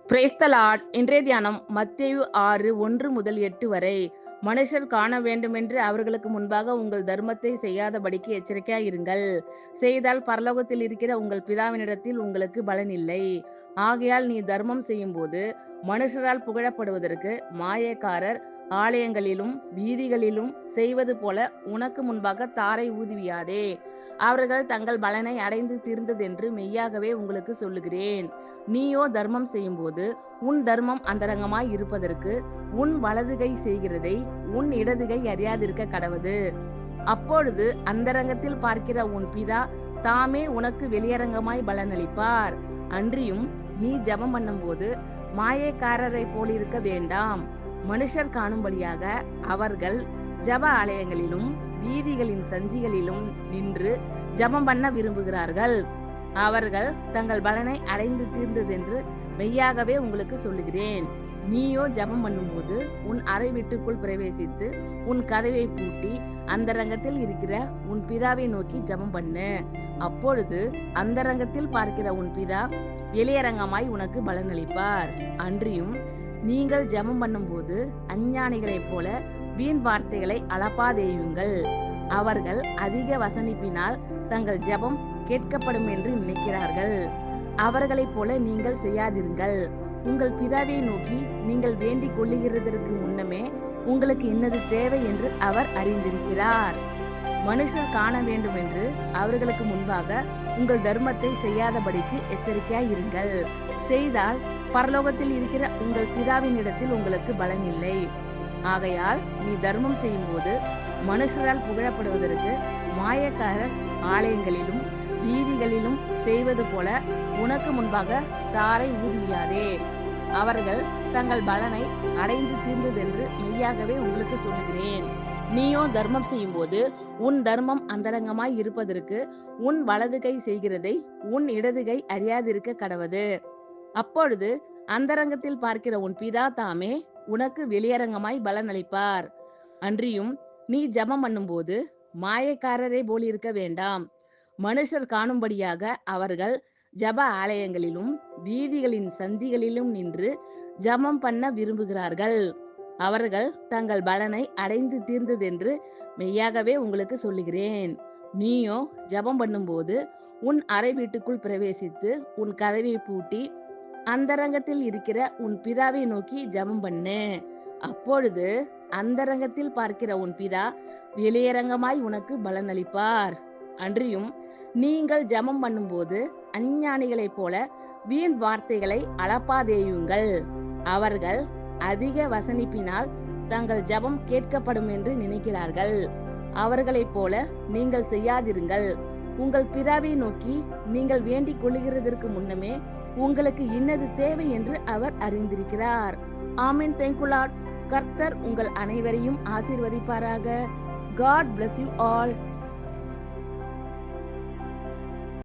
Praise the Lord. இன்றைய தியானம் மத்தேயு 6:1-8 வரை. மனுஷர் காண வேண்டுமென்று அவர்களுக்கு முன்பாக உங்கள் தர்மத்தை செய்யாதபடிக்கு எச்சரிக்கையாயிருங்கள். செய்தால் பரலோகத்தில் இருக்கிற உங்கள் பிதாவினிடத்தில் உங்களுக்கு பலன் இல்லை. ஆகையால் நீ தர்மம் செய்யும்போது மனுஷரால் புகழப்படுவதற்கு மாயக்காரர் ஆலயங்களிலும் வீதிகளிலும் செய்வது போல உனக்கு முன்பாக தாரை ஊதுவியாதே. அவர்கள் தங்கள் பலனை அடைந்து தீர்ந்ததென்று மெய்யாகவே உங்களுக்கு சொல்லுகிறேன். நீயோ தர்மம் செய்யும்போது உன் தர்மம் அந்தரங்கமாய் இருப்பதற்கு உன் வலது கை செய்கிறதை உன் இடது கை அறியாதிருக்க கடவது. அப்பொழுது அந்தரங்கத்தில் பார்க்கிற உன் பிதா தாமே உனக்கு வெளியரங்கமாய் பலனளிப்பார். அன்றியும் நீ ஜெபம் பண்ணும்போது மாயக்காரரை போலிருக்க வேண்டாம். மனுஷர் காணும்படியாக அவர்கள் ஜெப ஆலயங்களிலும் வீதிகளின் சந்திகளிலும் நின்று ஜெபம் பண்ண விரும்புகிறார்கள். அவர்கள் தங்கள் பலனை அடைந்து தீர்ந்ததென்று மெய்யாகவே உங்களுக்கு சொல்லுகிறேன். நீயோ ஜெபம் பண்ணும்போது உன் அறை வீட்டுக்குள் பிரவேசித்து உன் கதவை பூட்டி அந்தரங்கத்தில் இருக்கிற உன் பிதாவை நோக்கி ஜெபம் பண்ணு. அப்பொழுது அந்தரங்கத்தில் பார்க்கிற உன் பிதா வெளியரங்கமாய் உனக்கு பலனளிப்பார். அன்றியும் நீங்கள் ஜெபம் பண்ணும்போது அஞ்ஞானிகளைப் போல வீண் வார்த்தைகளை அளப்பாதேயுங்கள். அவர்கள் அதிக வசனிப்பினால் தங்கள் ஜெபம் கேட்கப்படும் என்று நினைக்கிறார்கள். அவர்களைப் போல நீங்கள் செய்யாதிருங்கள். உங்கள் பிதாவை நோக்கி நீங்கள் வேண்டிக் கொள்ளுகிறதற்கு முன்னமே உங்களுக்கு இன்னது தேவை என்று அவர் அறிந்திருக்கிறார். மனுஷர் காண வேண்டும் என்று அவர்களுக்கு முன்பாக உங்கள் தர்மத்தை செய்யாதபடிக்கு எச்சரிக்கையாயிருங்கள். செய்தால் பரலோகத்தில் இருக்கிற உங்கள் பிதாவினிடத்தில் உங்களுக்கு பலன் இல்லை. ஆகையால் நீ தர்மம் செய்யும்போது மனுஷரால் புகழப்படுவதற்கு மாயக்காரர் ஆலயங்களிலும் வீதிகளிலும் செய்வது போல உனக்கு முன்பாக தாரை ஊதுவியாதே. அவர்கள் தங்கள் பலனை அடைந்து தீர்ந்ததென்று மெய்யாகவே உங்களுக்கு சொல்லுகிறேன். நீயோ தர்மம் செய்யும்போது உன் தர்மம் அந்தரங்கமாய் இருப்பதற்கு உன் வலது கை செய்கிறதை உன் இடது கை அறியாதிருக்க கடவது. அப்பொழுது அந்தரங்கத்தில் பார்க்கிற உன் பிதா தாமே உனக்கு வெளியரங்கமாய் பலனளிப்பார். அன்றியும் நீ ஜெபம் பண்ணும்போது மாயக்காரரை போலிருக்க வேண்டாம். மனுஷர் காணும்படியாக அவர்கள் ஜெப ஆலயங்களிலும் வீதிகளின் சந்திகளிலும் நின்று ஜெபம் பண்ண விரும்புகிறார்கள். அவர்கள் தங்கள் பலனை அடைந்து தீர்ந்ததென்று மெய்யாகவே உங்களுக்கு சொல்லுகிறேன். நீயோ ஜெபம் பண்ணும்போது உன் அறை வீட்டுக்குள் பிரவேசித்து உன் கதவை பூட்டி அந்தரங்கத்தில் இருக்கிற உன் பிதாவை நோக்கி ஜெபம் பண்ணு. அப்பொழுது அந்தரங்கத்தில் பார்க்கிற உன் பிதா வெளியரங்கமாய் உனக்கு பலனளிப்பார். அன்றியும் நீங்கள் ஜெபம் பண்ணும்போது அஞ்ஞானிகளைப் போல வீண் வார்த்தைகளை அளப்பாதேயுங்கள். அவர்கள் அதிக வசனிப்பினால் தங்கள் ஜெபம் கேட்கப்படும் என்று நினைக்கிறார்கள். அவர்களைப் போல நீங்கள் செய்யாதிருங்கள். உங்கள் பிதாவை நோக்கி நீங்கள் வேண்டிக் கொள்ளுகிறதற்கு முன்னமே உங்களுக்கு இன்னது தேவை என்று அவர் அறிந்திருக்கிறார். ஆமென். Thank you Lord. கர்த்தர் உங்கள் அனைவரையும் ஆசீர்வதிப்பாராக. God bless you all.